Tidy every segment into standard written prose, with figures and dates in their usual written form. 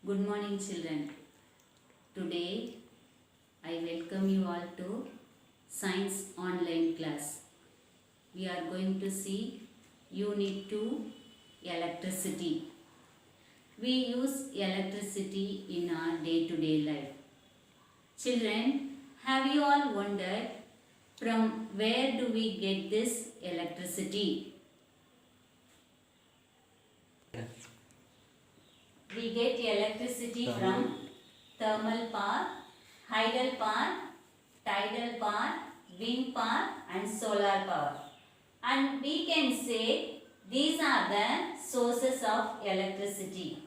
Good morning, children. Today I welcome you all to Science Online class. We are going to see Unit 2 Electricity. We use electricity in our day-to-day life. Children, have you all wondered from where do we get this electricity? We get electricity from thermal power, hydel power, tidal power, wind power and solar power. And we can say these are the sources of electricity.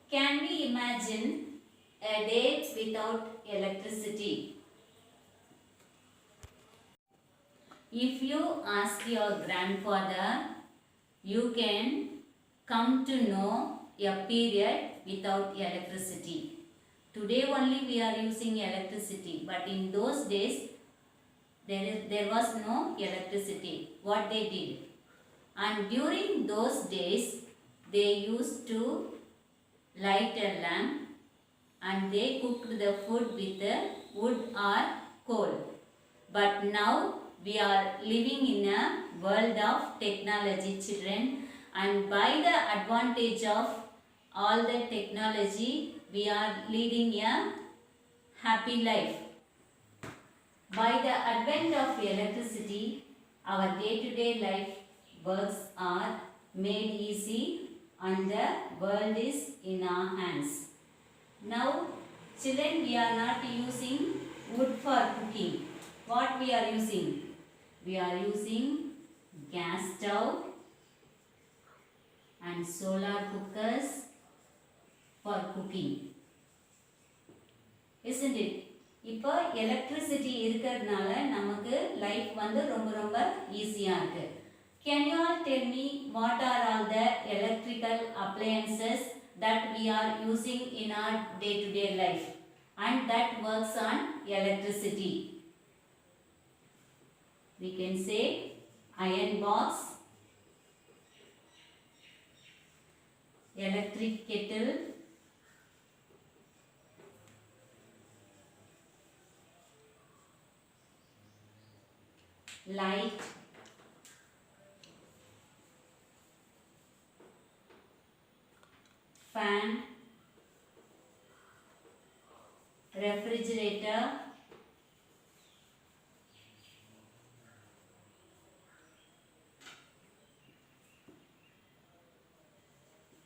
Can we imagine a day without electricity? If you ask your grandfather, you can come to know a period without electricity. Today only we are using electricity, but in those days there was no electricity. What they did? And during those days they used to light a lamp and they cooked the food with wood or coal. But now we are living in a world of technology, children, and by the advantage of all the technology, we are leading a happy life. By the advent of electricity, our day-to-day life works are made easy and the world is in our hands. Now, children, we are not using wood for cooking. What we are using? We are using gas stove and solar cookers for cooking. Isn't it? இப்போ electricity இருக்கிறதுனால நமக்கு life வந்து ரொம்ப ஈஸியா இருக்கு. Can you all tell me what are all the electrical appliances that we are using in our day-to-day life and that works on electricity? We can say iron box, electric kettle, light, fan, refrigerator,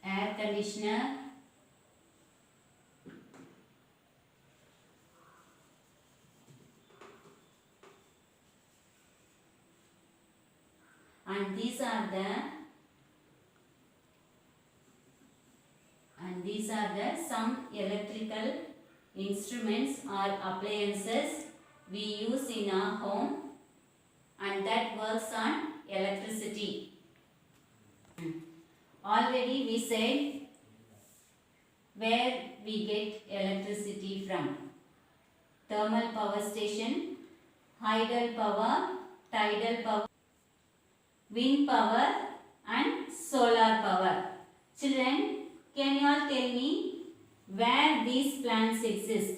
air conditioner, and these are the some electrical instruments or appliances we use in our home and that works on electricity. Already we said where we get electricity from. Thermal power station, hydel power, tidal power, wind power and solar power. Children, can you all tell me where these plants exist?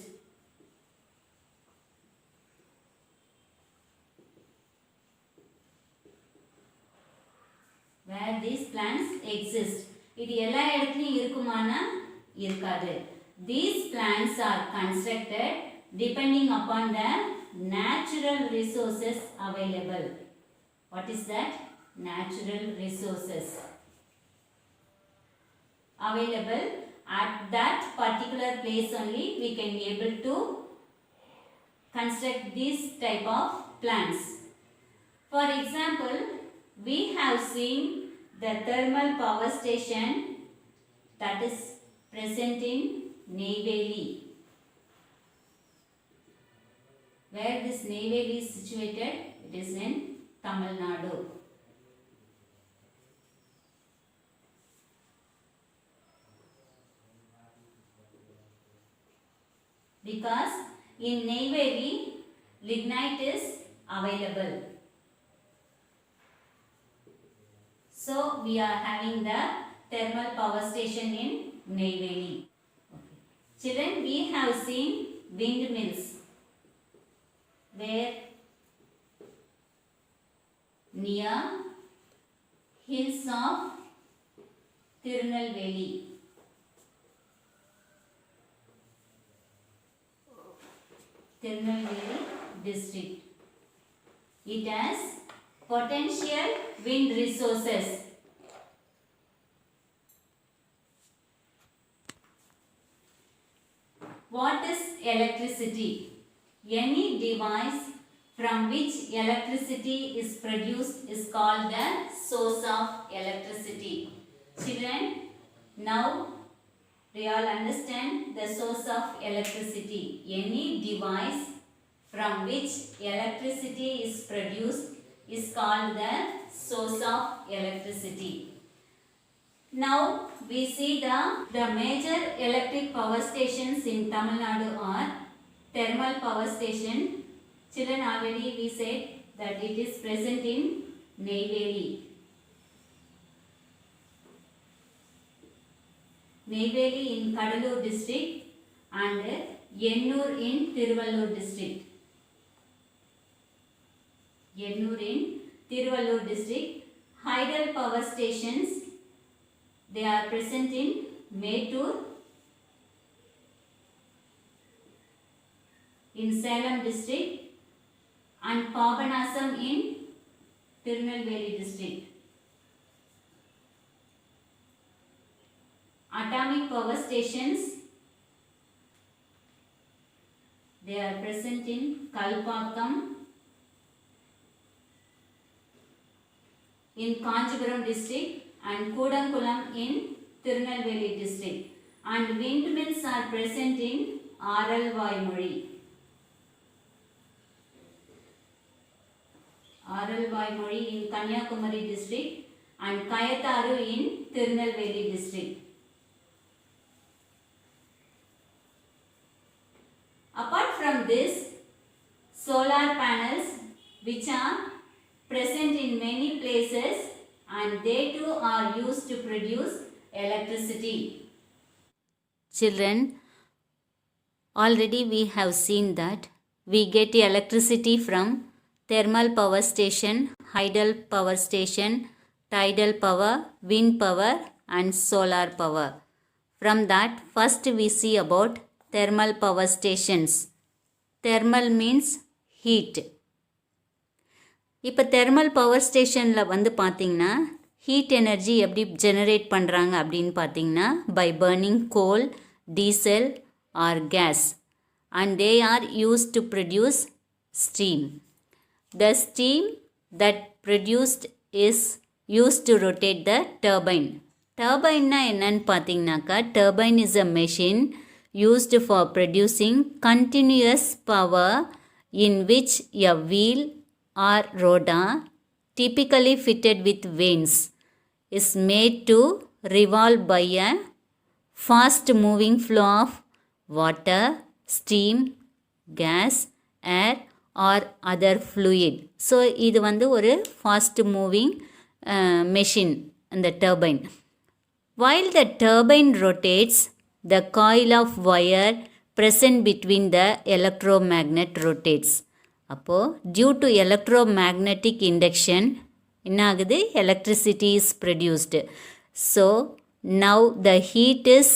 Where these plants exist. இது எல்லா இடத்துலயும் இருக்குமானா இருக்காது. These plants are constructed depending upon the natural resources available. What is that? Natural resources available at that particular place only we can be able to construct this type of plants. For example, we have seen the thermal power station that is present in Neyveli. Where this Neyveli is situated? It is in Tamil Nadu. Because in Neyveli, lignite is available. So we are having the thermal power station in Neyveli. Children, we have seen windmills where near hills of Tirunelveli. Tirunelveli district. It has potential wind resources. What is electricity? Any device from which electricity is produced is called the source of electricity. Children, now they all understand the source of electricity. Any device from which electricity is produced is called the source of electricity. Now we see the major electric power stations in Tamil Nadu are thermal power station. Children, already we said that it is present in Neyveli. Neyveli in Kadalur district and Ennur in Tiruvallur district. Ennur in Tiruvallur district. Hydel power stations, they are present in Mettur, in Salem district, and Papanasam in Tirunelveli district. Atomic power stations, they are present in Kalpakkam, in Kanchipuram district, and Kudankulam in Tirunelveli district, and windmills are present in Aralvaimozhi. Aralvaimozhi in Kanyakumari district and Kayatharu in Tirunelveli district. Apart from this, solar panels which are present in many places and they too are used to produce electricity. Children, already we have seen that we get electricity from thermal power station, hydel power station, tidal power, wind power and solar power. From that, first we see about thermal power stations. Thermal means heat. இப்போ thermal power ஸ்டேஷனில் வந்து பார்த்திங்கன்னா heat energy எப்படி generate பண்ணுறாங்க அப்படின்னு பார்த்திங்கன்னா by burning coal, diesel or gas and they are used to produce steam. The steam that produced is used to rotate the turbine. டர்பைன்னா என்னன்னு பார்த்தீங்கன்னாக்கா turbine is a machine used for producing continuous power in which a wheel or rotor, typically fitted with vanes, is made to revolve by a fast moving flow of water, steam, gas, air or other fluid. So இது வந்து ஒரு fast moving machine, the turbine. While the turbine rotates, the coil of wire present between the electromagnet rotates. அப்போ due to electromagnetic induction என்ன ஆகுது, electricity is produced. So now the heat is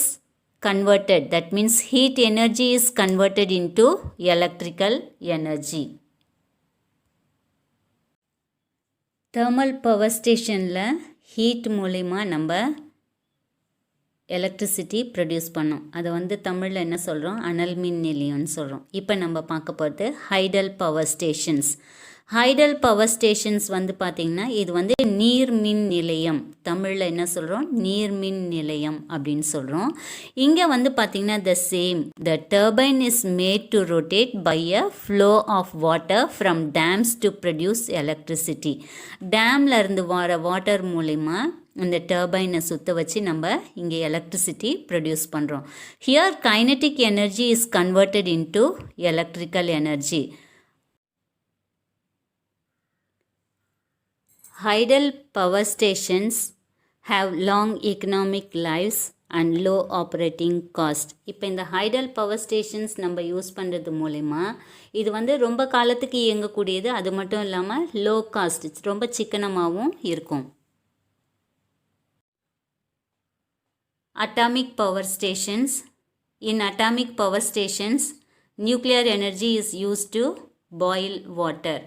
converted, that means heat energy is converted into electrical energy. thermal power stationல heat மூலமா நம்ம electricity produce பண்ணோம். அதை வந்து தமிழில் என்ன சொல்கிறோம், அனல் மின் நிலையம்னு சொல்கிறோம். இப்போ நம்ம பார்க்க போகிறது hydel power stations. Hydel power stations வந்து பார்த்திங்கன்னா இது வந்து நீர் மின் நிலையம், தமிழில் என்ன சொல்கிறோம், நீர்மின் நிலையம் அப்படின்னு சொல்கிறோம். இங்கே வந்து பார்த்திங்கன்னா the turbine is made to rotate by a flow of water from dams to produce electricity. டேமில் இருந்து வர வாட்டர் மூலிமா இந்த டர்பைனை சுற்ற வச்சு நம்ம இங்கே எலக்ட்ரிசிட்டி ப்ரொடியூஸ் பண்ணுறோம். Here kinetic energy is converted into electrical energy. Hydel power stations have long economic lives and low operating cost. இப்போ இந்த ஹைடல் பவர் ஸ்டேஷன்ஸ் நம்ம யூஸ் பண்ணுறது மூலிமா இது வந்து ரொம்ப காலத்துக்கு இயங்கக்கூடியது. அது மட்டும் இல்லாமல் லோ காஸ்ட், ரொம்ப சிக்கனமாகவும் இருக்கும். Atomic power stations. In atomic power stations nuclear energy is use to boil water.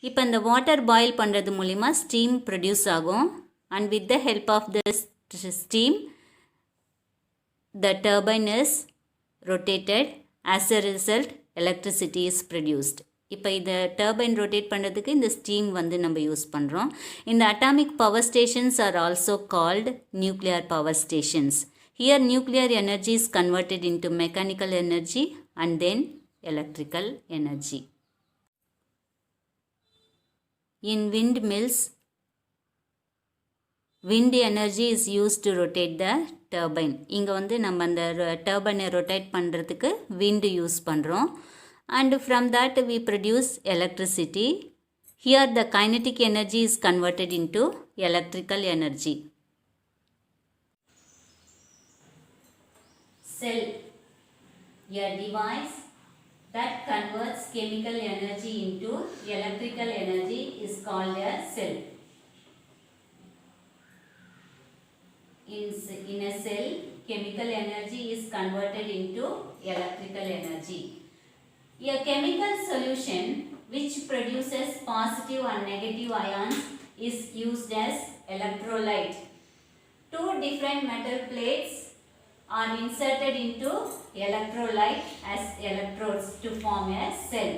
இப்போ இந்த வாட்டர் பாயில் பண்ணுறது மூலிமா ஸ்டீம் ப்ரொடியூஸ் ஆகும். And with the help of the steam the turbine is rotated. As a result electricity is produced. இப்போ இந்த turbine rotate பண்ணுறதுக்கு இந்த steam வந்து நம்ம யூஸ் பண்ணுறோம். இந்த atomic power stations are also called nuclear power stations. Here nuclear energy is converted into mechanical energy and then electrical energy. In wind mills, wind energy is used to rotate the turbine. இங்கே வந்து நம்ம அந்த டர்பைனை rotate பண்ணுறதுக்கு wind use பண்ணுறோம். and from that we produce electricity. Here the kinetic energy is converted into electrical energy. Cell, a device that converts chemical energy into electrical energy is called a cell. In a cell, chemical energy is converted into electrical energy. A chemical solution which produces positive and negative ions is used as electrolyte. Two different metal plates are inserted into electrolyte as electrodes to form a cell.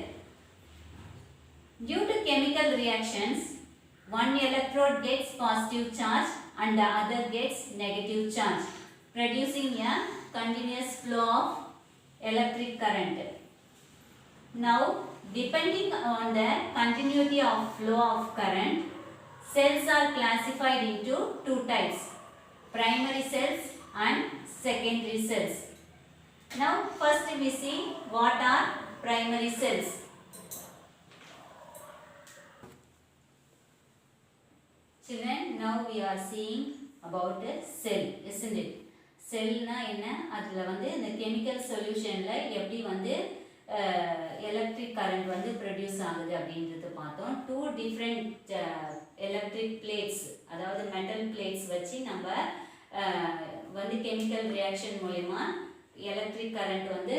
Due to chemical reactions, one electrode gets positive charge and the other gets negative charge, producing a continuous flow of electric current. Now, depending on the continuity of flow of current, cells are classified into two types, primary cells and secondary cells. Now, first we see what are primary cells. Children, now we are seeing about a cell, isn't it? Cell na enna, adula vandu இந்த chemical solutionல எப்படி வந்து electric current வந்து produce ஆகுது அப்படின்றது பார்த்தோம். Two different electric plates, அதாவது metal plates வச்சு நம்ம வந்து கெமிக்கல் ரியாக்ஷன் மூலமா எலக்ட்ரிக் கரண்ட் வந்து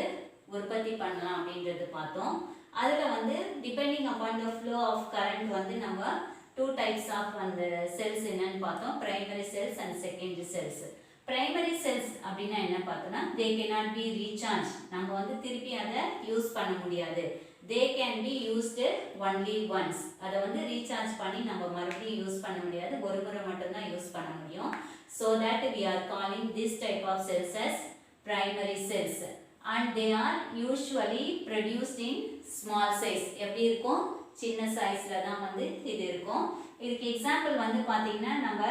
உற்பத்தி பண்ணலாம் அப்படின்றது பார்த்தோம். அதில் வந்து depending upon the flow of current வந்து நம்ம டூ டைப்ஸ் ஆஃப் அந்த செல்ஸ் என்னன்னு பார்த்தோம், primary cells and secondary cells. Primary cells அப்படின்னா என்ன பார்த்தோம்னா, தே cannot be recharged. நம்ம வந்து திருப்பி அதை யூஸ் பண்ண முடியாது. They can be used only once. அதை வந்து ரீசார்ஜ் பண்ணி நம்ம மறுபடியும் யூஸ் பண்ண முடியாது, ஒரு முறை மட்டும்தான் யூஸ் பண்ண முடியும். So that we are calling this type of cells as primary cells. And they are usually produced in small size. எப்படி இருக்கும், சின்ன சைஸில் தான் வந்து இது இருக்கும். இதுக்கு எக்ஸாம்பிள் வந்து பார்த்தீங்கன்னா, நம்ம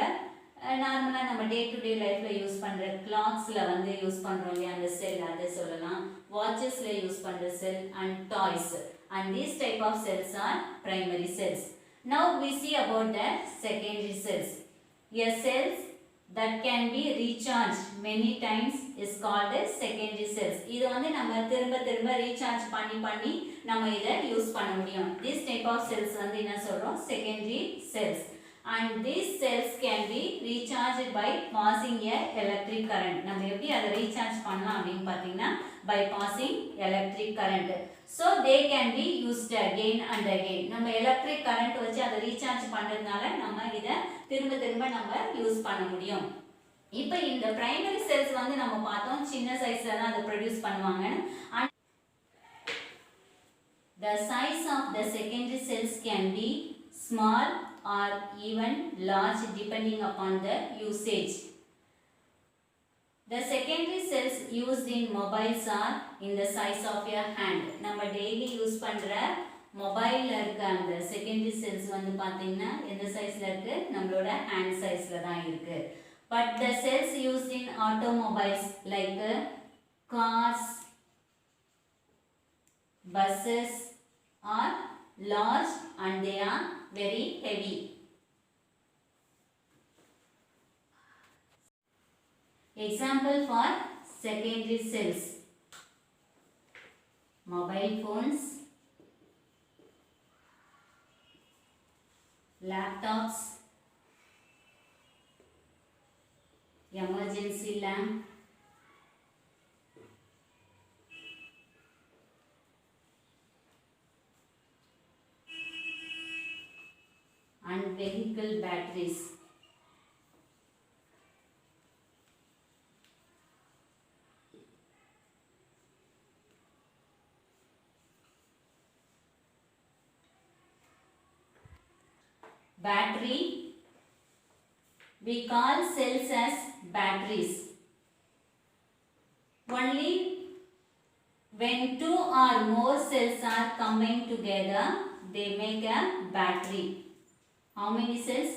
நார்மலாக நம்ம டே டு டே லைஃப்பில் யூஸ் பண்ணுற கிளாக்ஸில் வந்து யூஸ் பண்ணுறோம் இல்லையா, அந்த செல் அதை சொல்லலாம். வாட்சஸில் யூஸ் பண்ணுற cell and toys. And these type of cells are primary cells. Now we see about the secondary cells. A cells that can be recharged many times is called as secondary cells. இது வந்து நம்ம திரும்ப திரும்ப recharge பண்ணி நம்ம இதை use பண்ண முடியும். This type of cells வந்து என்ன சொல்கிறோம், secondary cells. And these cells can be recharged by passing a electric current. நம்ம எப்படி அதை ரீசார்ஜ் பண்ணலாம் அப்படின்னு பார்த்தீங்கன்னா, by passing electric current. So they can be used again and again. நம்ம electric current வச்சு அதை ரீசார்ஜ் பண்ணுறதுனால நம்ம இதை திரும்ப திரும்ப நம்ம யூஸ் பண்ண முடியும். இப்போ இந்த பிரைமரி செல்ஸ் வந்து நம்ம பார்த்தோம், சின்ன சைஸ்ல தான் அதை ப்ரொடியூஸ் பண்ணுவாங்க. And the size of the secondary cells can be small or even large depending upon the usage. The secondary cells used in mobiles are in the size of your hand. நம்ம daily use பண்ற மொபைல்ல இருக்க அந்த secondary cells வந்து பாத்தீங்கன்னா எந்த சைஸ்ல இருக்கு, நம்மளோட ஹேண்ட் சைஸ்ல தான் இருக்கு. But the cells used in automobiles like cars, buses are large and they are very heavy. Example for secondary cells: mobile phones, laptops, emergency lamp, and vehicle batteries. Battery, we call cells as batteries. Only when two or more cells are combined together, they make a battery. How many cells?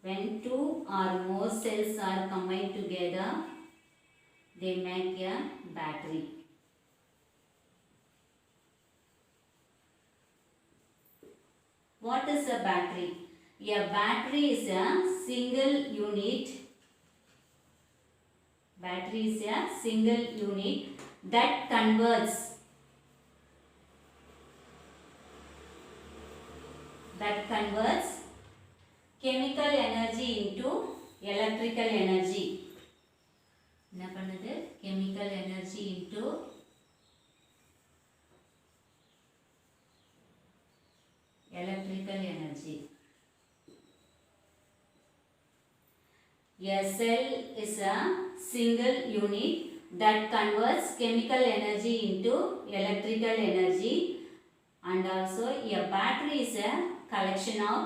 When two or more cells are combined together, they make a battery. What is a battery? A battery is a single unit. Battery is a single unit that converts chemical energy into electrical energy. என்ன பண்ணுது? Chemical energy into electrical energy. A cell is a single unit that converts chemical energy into electrical energy, and also a battery is a collection of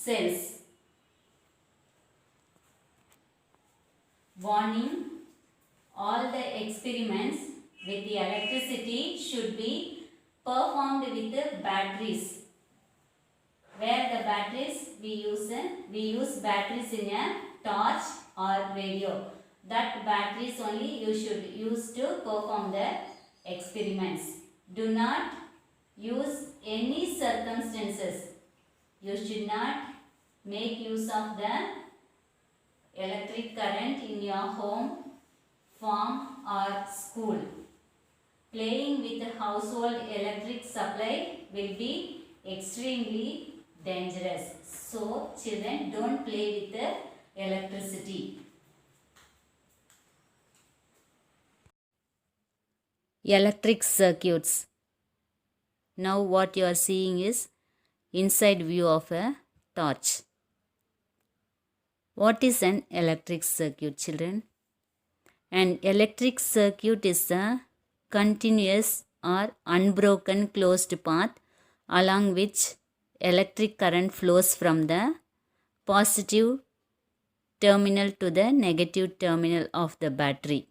cells. Warning: all the experiments with the electricity should be performed with the batteries. Where the batteries we use batteries in a torch or radio. That batteries only you should use to perform the experiments. Do not use any circumstances. You should not make use of the electric current in your home, farm or school. Playing with the household electric supply will be extremely dangerous. So children, don't play with the electricity. Electric circuits. Now what you are seeing is inside view of a torch. What is an electric circuit, children? An electric circuit is a continuous or unbroken closed path along which electric current flows from the positive terminal to the negative terminal of the battery.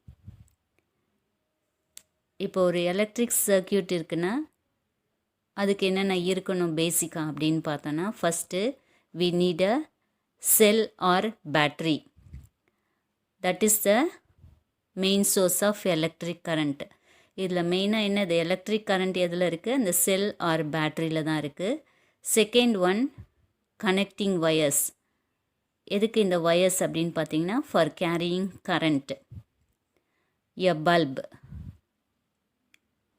இப்போ ஒரு electric circuit இருக்குன்னா அதுக்கு என்னென்ன இருக்கணும் பேசிக்காக அப்படின்னு பார்த்தோன்னா, first we need a cell or battery. That is the main source of electric current. இதில் மெயினாக என்னது, எலக்ட்ரிக் கரண்ட் எதில் இருக்குது? அந்த செல் ஆர் பேட்ரியில் தான் இருக்குது. Second one, connecting wires. எதுக்கு இந்த வயர்ஸ் அப்படின்னு பார்த்தீங்கன்னா, for carrying current. A bulb,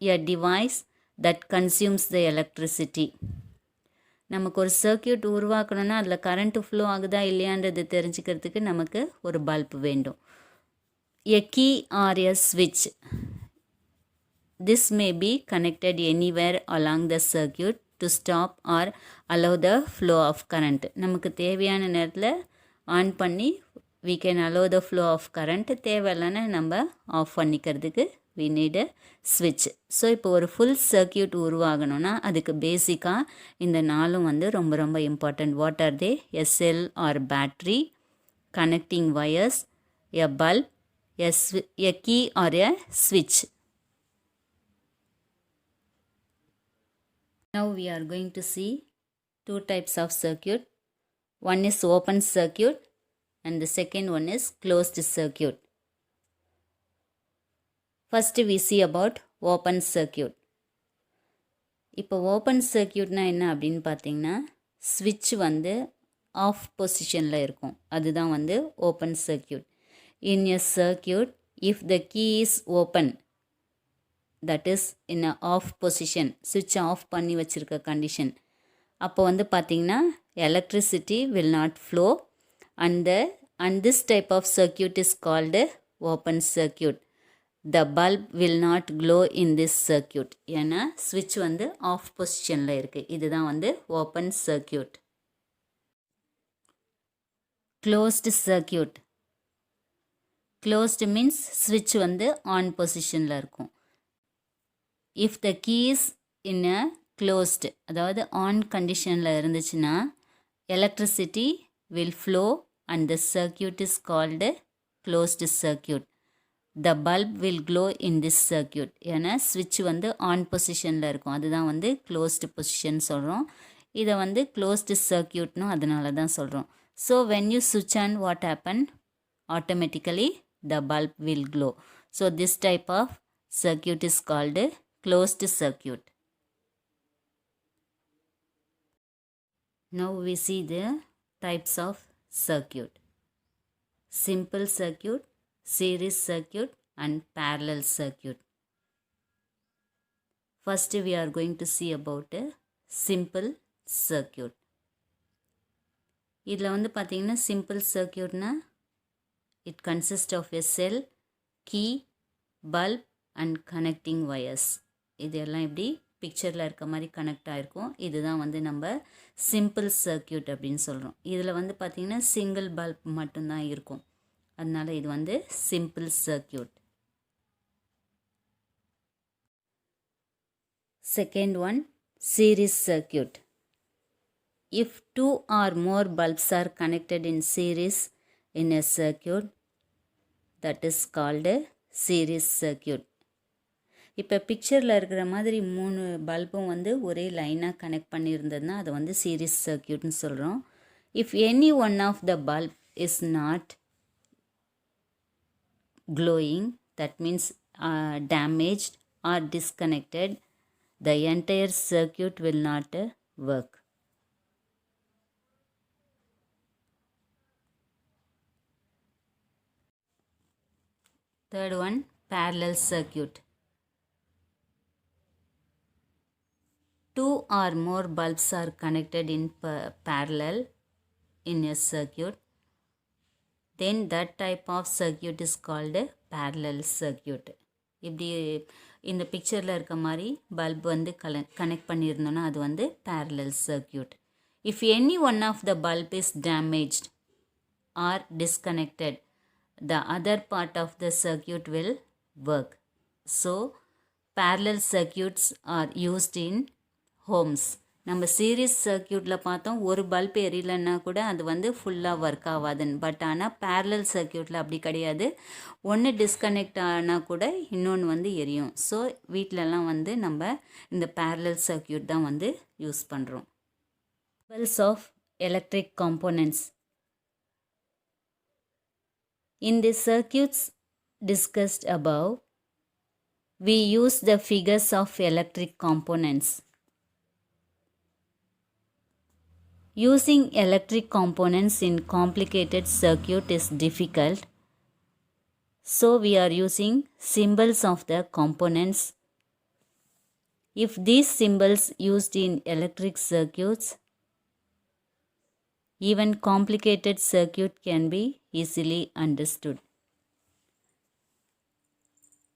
a device that consumes the electricity. நமக்கு ஒரு சர்க்கியூட் உருவாக்கணும்னா அதில் கரண்ட்டு ஃப்ளோ ஆகுதா இல்லையான்றது தெரிஞ்சுக்கிறதுக்கு நமக்கு ஒரு பல்ப் வேண்டும். எ கீ ஆர் எ ஸ்விட்ச். This may be connected anywhere along the circuit to stop or allow the flow of current. நமக்கு தேவையான நேரத்தில் ஆன் பண்ணி we can allow the flow of current. தேவையில்லைன்னா நம்ம ஆஃப் பண்ணிக்கிறதுக்கு we need a switch. So இப்போ ஒரு full circuit உருவாகணும்னா அதுக்கு பேசிக்காக இந்த நாளும் ரொம்ப ரொம்ப important. What are they? A cell or battery, connecting wires, a bulb, a key or a switch. Now we are going to see two types of circuit. One is open circuit and the second one is closed circuit. First we see about open circuit. இப்போ open சர்க்கியூட்னா என்ன அப்படின்னு பார்த்தீங்கன்னா, ஸ்விட்ச் of பொசிஷனில் இருக்கும், அதுதான் open circuit. in a circuit if the key is open, that is in a off position, switch off பண்ணி வச்சிருக்க condition. அப்போ வந்து பார்த்தீங்கன்னா electricity will not flow and this type of circuit is called open circuit. The bulb will not glow in this circuit. ஏன்னா switch வந்து off positionல இருக்கு. இதுதான் வந்து open circuit. Closed circuit. Closed means switch வந்து on positionல இருக்கும். If the key is in a closed, அதாவது on conditionல இருந்துச்சுன்னா electricity will flow and the circuit is called closed circuit. The bulb will glow in this circuit. ஏன்னா switch வந்து on positionல இருக்கும், அதுதான் வந்து closed position சொல்கிறோம். இதை வந்து closed circuitனு அதனால தான் சொல்கிறோம். So when you switch on, what happen? Automatically the bulb will glow. So this type of circuit is called closed circuit. Now we see the types of circuit. Simple circuit, series circuit and parallel circuit. First we are going to see about a simple circuit. இதில் வந்து பார்த்தீங்கன்னா simple circuitனா it consists of a cell, key, bulb and connecting wires. இதெல்லாம் இப்படி பிக்சரில் இருக்க மாதிரி connect ஆகிருக்கும். இதுதான் வந்து நம்ம சிம்பிள் சர்க்கியூட் அப்படின்னு சொல்கிறோம். இதில் வந்து பார்த்திங்கன்னா சிங்கிள் பல்ப் மட்டும்தான் இருக்கும், அதனால் இது வந்து simple circuit. Second one, series circuit. If two or more bulbs are connected in series in a circuit, that is called a series circuit. இப்போ பிக்சரில் இருக்கிற மாதிரி 3 பல்பும் வந்து ஒரே லைனாக கனெக்ட் பண்ணியிருந்ததுன்னா அதை வந்து சீரிஸ் சர்க்கியூட்னு சொல்கிறோம். If any one of the bulb is not glowing, that means damaged or disconnected, the entire circuit will not work. Third one, parallel circuit. Two or more bulbs are connected in parallel in a circuit, then that type of circuit is called a parallel circuit. இப்படி இந்த பிக்சரில் இருக்க மாதிரி bulb வந்து connect பண்ணியிருந்தோன்னா அது வந்து parallel circuit. If any one of the bulb is damaged or disconnected, the other part of the circuit will work. So parallel circuits are used in homes. நம்ம series சர்க்கியூட்டில் பார்த்தோம், ஒரு பல்ப் எரியலைன்னா கூட அது வந்து ஃபுல்லாக ஒர்க் ஆகாதுன்னு. பட் ஆனால் parallel சர்க்கியூட்டில் அப்படி கிடையாது, ஒன்று டிஸ்கனெக்ட் ஆனால் கூட இன்னொன்று வந்து எரியும். ஸோ வீட்டிலலாம் வந்து நம்ம இந்த பேரலல் சர்க்கியூட் தான் வந்து யூஸ் பண்ணுறோம். Symbols of electric components. In the circuits discussed above, we use the figures of electric components. Using electric components in complicated circuit is difficult, so we are using symbols of the components. If these symbols used in electric circuits, even complicated circuit can be easily understood.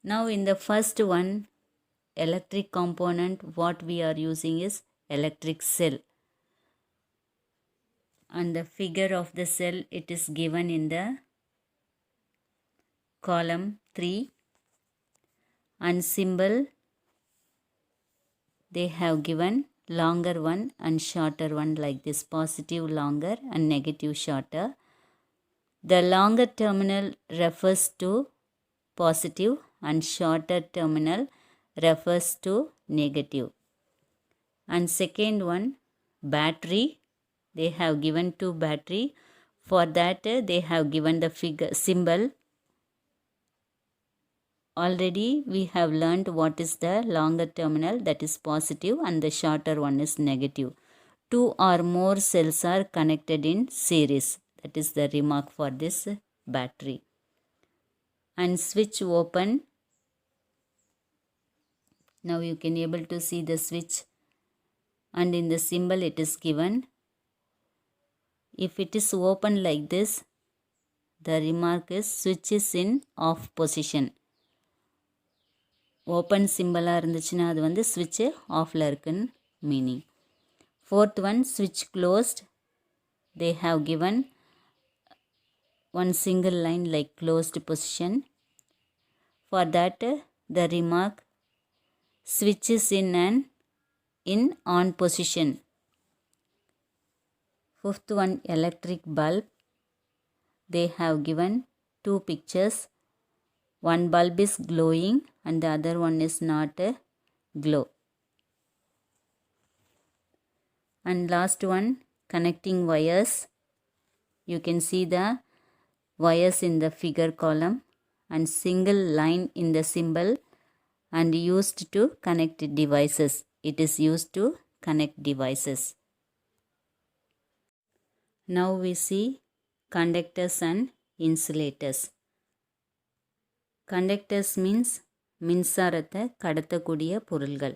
Now in the first one, electric component, what we are using is electric cell. And the figure of the cell, it is given in the column 3, and symbol they have given longer one and shorter one like this, positive longer and negative shorter. The longer terminal refers to positive and shorter terminal refers to negative. And second one, battery, they have given 2 battery. For that they have given the figure symbol. Already we have learned what is the longer terminal, that is positive, and the shorter one is negative. 2 or more cells are connected in series. That is the remark for this battery. and switch open. Now you can able to see the switch, and in the symbol it is given. If it is open like this, the remark is switch is in off position. Open symbol இருந்துச்சுன்னா அது வந்து switch offல இருக்குன்னு meaning. Fourth one, switch closed. They have given one single line like closed position. For that, the remark switch is in on position. Fifth one, electric bulb. They have given two pictures. One bulb is glowing and the other one is not a glow. And last one, connecting wires. You can see the wires in the figure column and single line in the symbol and used to connect devices. It is used to connect devices. Now we see conductors and insulators. Conductors means மின்சாரத்தை கடத்தக்கூடிய பொருள்கள்.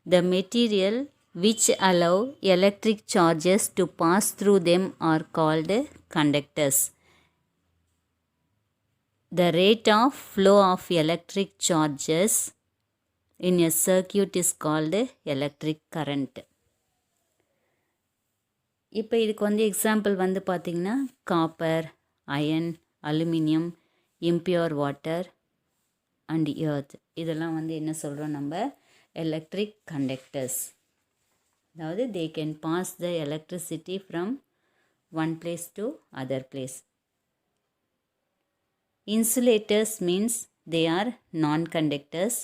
The material which allow electric charges to pass through them are called conductors. The rate of flow of electric charges in a circuit is called electric current. இப்போ இதுக்கு வந்து example வந்து பார்த்திங்கன்னா copper, iron, aluminium, impure water and earth, இதெல்லாம் வந்து என்ன சொல்கிறோம் நம்ம எலக்ட்ரிக் கண்டக்டர்ஸ். அதாவது they can pass the electricity from one place to other place. Insulators means they are non-conductors.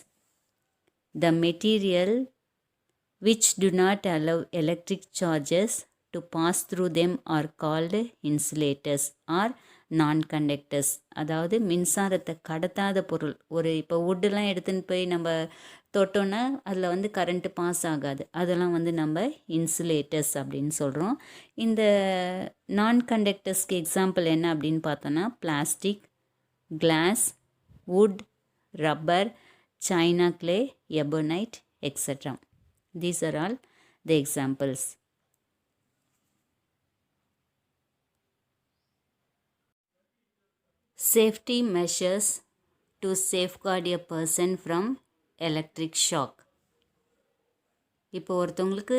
The material which do not allow electric charges to pass through them are called insulators or non-conductors. அதாவது மின்சாரத்தை கடத்தாத பொருள். ஒரு இப்போ வுட்டெலாம் எடுத்துன்னு போய் நம்ம தொட்டோன்னா அதில் வந்து கரண்ட்டு பாஸ் ஆகாது. அதெல்லாம் வந்து நம்ம இன்சுலேட்டர்ஸ் அப்படின்னு சொல்கிறோம். இந்த நான் கண்டக்டர்ஸ்க்கு எக்ஸாம்பிள் என்ன அப்படின்னு பார்த்தோன்னா plastic, glass, wood, rubber, china clay, ebonite, etcetera. These are all the examples. Safety measures to safeguard a person from electric shock. இப்போ ஒருத்தவங்களுக்கு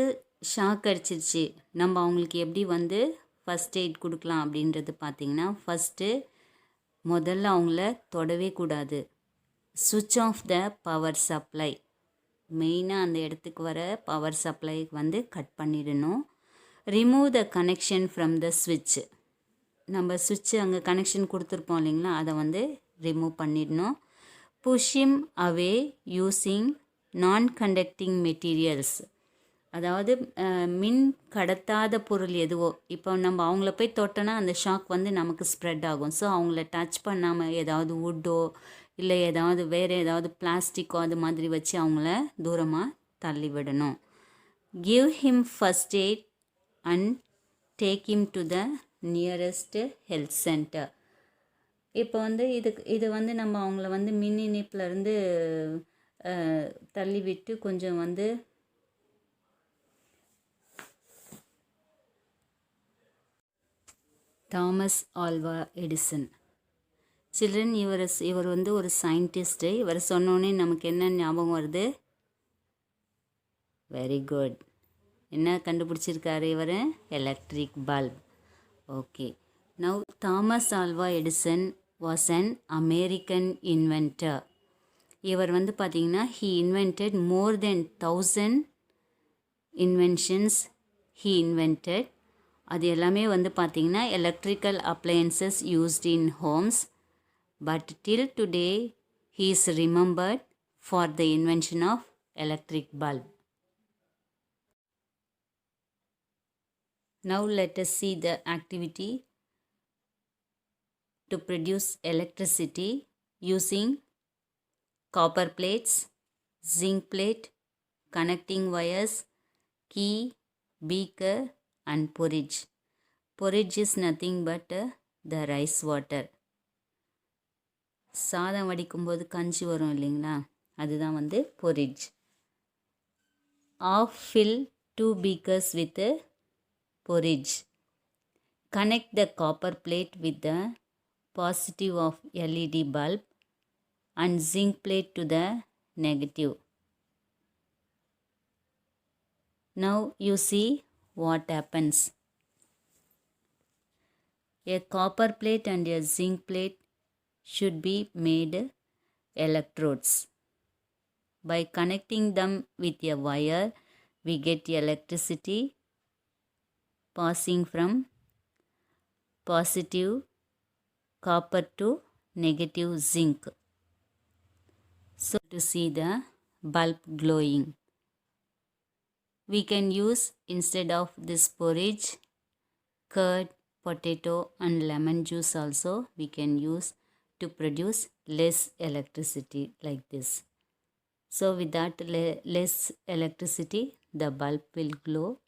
ஷாக் அடிச்சிருச்சு, நம்ம அவங்களுக்கு எப்படி வந்து ஃபஸ்ட் எய்ட் கொடுக்கலாம் அப்படின்றது பார்த்திங்கன்னா, ஃபஸ்ட்டு முதல்ல அவங்கள தொடவே கூடாது. சுவிட்ச் ஆஃப் த பவர் சப்ளை. மெயினாக அந்த இடத்துக்கு வர பவர் சப்ளை வந்து கட் பண்ணிடணும். Remove the connection from the ஸ்விட்ச். நம்ம சுவிட்சு அங்கே கனெக்ஷன் கொடுத்துருப்போம் இல்லைங்களா, அதை வந்து ரிமூவ் பண்ணிடணும். புஷ் ஹிம் அவே யூஸிங் நான் கண்டக்டிங் மெட்டீரியல்ஸ். அதாவது மின் கடத்தாத பொருள் எதுவோ, இப்போ நம்ம அவங்கள போய் தொட்டோன்னா அந்த ஷாக் வந்து நமக்கு ஸ்ப்ரெட் ஆகும். ஸோ அவங்கள டச் பண்ணாமல் ஏதாவது வுட்டோ இல்லை ஏதாவது வேறு ஏதாவது பிளாஸ்டிக்கோ அது மாதிரி வச்சு அவங்கள தூரமாக தள்ளி விடணும். Give him first aid and take him to the nearest health centre. இப்போ வந்து இது வந்து நம்ம அவங்கள வந்து மின் இணைப்புலேருந்து தள்ளி விட்டு கொஞ்சம் வந்து தாமஸ் ஆல்வா எடிசன். சில்ட்ரன், இவர் வந்து ஒரு சயின்டிஸ்ட்டு. இவர் சொன்னோன்னே நமக்கு என்ன ஞாபகம் வருது? Very good. என்ன கண்டுபிடிச்சிருக்காரு இவர்? Electric bulb. Okay. Now Thomas Alva Edison was an American inventor. இவர் வந்து பார்த்திங்கன்னா he invented more than 1000 inventions he invented. அது எல்லாமே வந்து பார்த்திங்கன்னா electrical appliances used in homes. But till today he is remembered for the invention of electric bulb. Now let us see the activity to produce electricity using copper plates, zinc plate, connecting wires, key, beaker and porridge. Porridge is nothing but the rice water. சாதம் வடிக்கும்போது கஞ்சி வரும் இல்லைங்களா, அதுதான் வந்து porridge. Half fill 2 beakers with porridge. Connect the copper plate with the positive of LED bulb and zinc plate to the negative. Now you see what happens. A copper plate and a zinc plate should be made electrodes. By connecting them with a wire, we get electricity passing from positive copper to negative zinc. So to see the bulb glowing, we can use, instead of this porridge, curd, potato and lemon juice also we can use to produce less electricity like this. So with that less electricity, the bulb will glow